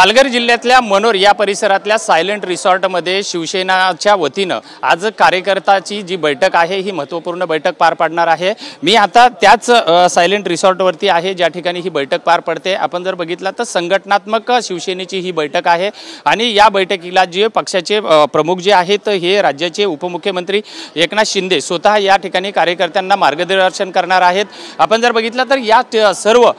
पालघर जिल्ह्यातल्या मनोर या परिसरातल्या सायलेंट रिसॉर्टमध्ये शिवसेनाच्या वतीनं आज कार्यकर्त्याची जी बैठक आहे ही महत्त्वपूर्ण बैठक पार पाडणार आहे। मी आता त्याच सायलेंट रिसॉर्टवरती आहे ज्या ठिकाणी ही बैठक पार पडते। आपण जर बघितलं तर संघटनात्मक शिवसेनेची ही बैठक आहे आणि या बैठकीला जे पक्षाचे प्रमुख जे आहेत हे राज्याचे उपमुख्यमंत्री एकनाथ शिंदे स्वतः या ठिकाणी कार्यकर्त्यांना मार्गदर्शन करणार आहेत। आपण जर बघितलं तर या सर्व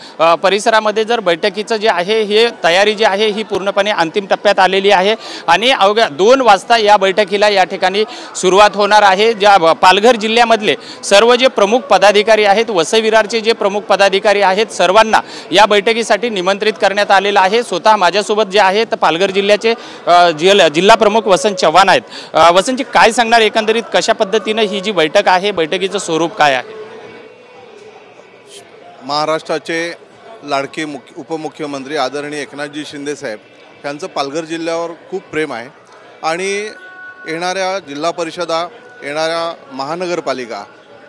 परिसरामध्ये जर बैठकीचं जे आहे हे तयारी जी आहे ही पूर्णपणे अंतिम टप्प्यात आलेली आहे आणि अवघ्या 2 वाजता या बैठकीला या ठिकाणी सुरुवात होणार आहे। ज्या पालघर जिल्ह्यामधले सर्व जे प्रमुख पदाधिकारी आहेत, वसई विरारचे जे प्रमुख पदाधिकारी आहेत, सर्वांना या बैठकीसाठी निमंत्रित करण्यात आलेलं आहे। स्वतः माझ्यासोबत जे आहेत पालघर जिल्ह्याचे जिल्हा प्रमुख वसंत चव्हाण आहेत। वसंतजी, काय सांगणार एकंदरीत कशा पद्धतीने ही जी बैठक आहे, बैठकीचं स्वरूप काय आहे? महाराष्ट्राचे लाडके उपमुख्यमंत्री आदरणीय एकनाथजी शिंदे साहेब यांचं पालघर जिल्ह्यावर खूप प्रेम आहे आणि येणाऱ्या जिल्हा परिषदा, येणाऱ्या महानगरपालिका,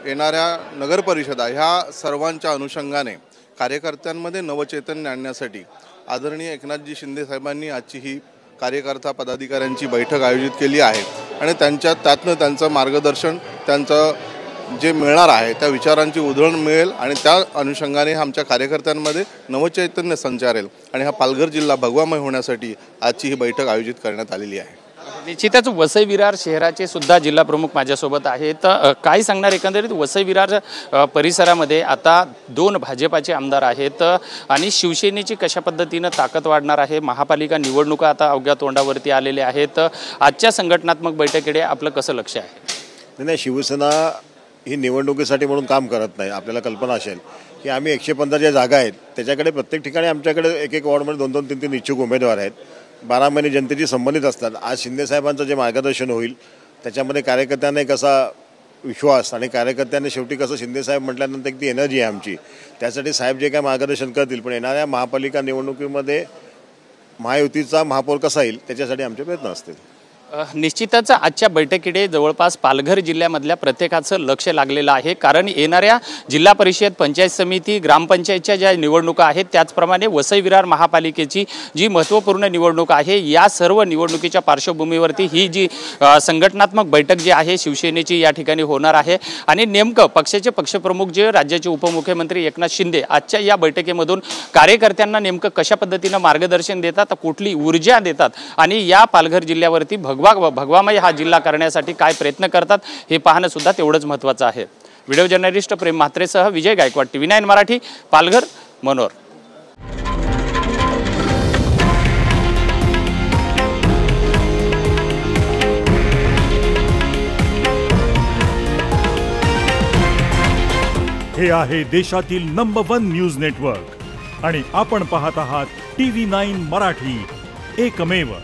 येणाऱ्या नगरपरिषदा ह्या सर्वांच्या अनुषंगाने कार्यकर्त्यांमध्ये नवचैतन्य आणण्यासाठी आदरणीय एकनाथजी शिंदे साहेबांनी आजची ही कार्यकर्ता पदाधिकाऱ्यांची बैठक आयोजित केली आहे आणि त्यातनं त्यांचं मार्गदर्शन, त्यांचं जे मिळणार आहे त्या विचारांची उधळण मिळेल आणि त्या अनुषंगाने आमच्या कार्यकर्त्यांमध्ये नवचैतन्य संचारेल आणि हा पालघर जिल्हा भगवामय होण्यासाठी आजची ही बैठक आयोजित करण्यात आलेली आहे। निश्चितच वसई विरार शहराचे सुद्धा जिल्हा प्रमुख माझ्यासोबत आहेत। काय सांगणार एकंदरीत वसई विरार परिसरामध्ये आता 2 भाजपाचे आमदार आहेत आणि शिवसेनेची कशा पद्धतीने ताकद वाढणार आहे? महापालिका निवडणुका आता अवघ्या तोंडावरती आलेल्या आहेत। आजच्या संघटनात्मक बैठकीकडे आपलं कसं लक्ष आहे? नाही, शिवसेना ही निवडणुकीसाठी म्हणून काम करत नाही। आपल्याला कल्पना असेल की आम्ही 115 ज्या जागा आहेत त्याच्याकडे प्रत्येक ठिकाणी आमच्याकडे एक वॉर्डमध्ये 2-2, 3-3 इच्छुक उमेदवार आहेत। 12 महिने जनतेची संबंधित असतात। आज शिंदे साहेबांचं जे मार्गदर्शन होईल त्याच्यामध्ये कार्यकर्त्यांना कसा विश्वास आणि कार्यकर्त्यांनी शेवटी कसं शिंदे साहेब म्हटल्यानंतर एक ती एनर्जी आहे आमची, त्यासाठी साहेब जे काय मार्गदर्शन करतील। पण येणाऱ्या महापालिका निवडणुकीमध्ये महायुतीचा महापौर कसा येईल त्याच्यासाठी आमचे प्रयत्न असतील। निश्चितच आजच्या बैठकीकडे जवळपास पालघर जिल्ह्यामधल्या प्रत्येकाचं लक्ष लागलेलं आहे, कारण येणाऱ्या जिल्हा परिषद, पंचायत समिती, ग्रामपंचायतच्या ज्या निवडणुका आहेत त्याचप्रमाणे वसई विरार महापालिकेची जी महत्त्वपूर्ण निवडणूक आहे, या सर्व निवडणुकीच्या पार्श्वभूमीवरती ही जी संघटनात्मक बैठक जी आहे शिवसेनेची या ठिकाणी होणार आहे आणि नेमकं पक्षाचे पक्षप्रमुख जे राज्याचे उपमुख्यमंत्री एकनाथ शिंदे आजच्या या बैठकीमधून कार्यकर्त्यांना नेमकं कशा पद्धतीनं मार्गदर्शन देतात, कुठली ऊर्जा देतात आणि या पालघर जिल्ह्यावरती भगवामय हा जिल्हा करण्यासाठी काय प्रयत्न करतात हे पाहणं सुद्धा तेवढंच महत्त्वाचं आहे। व्हिडिओ जर्नलिस्ट प्रेम म्हात्रेसह विजय गायकवाड, TV9 मराठी, पालघर, मनोर। हे आहे देशातील नंबर 1 न्यूज नेटवर्क आणि आपण पाहत आहात TV9 मराठी, एकमेव।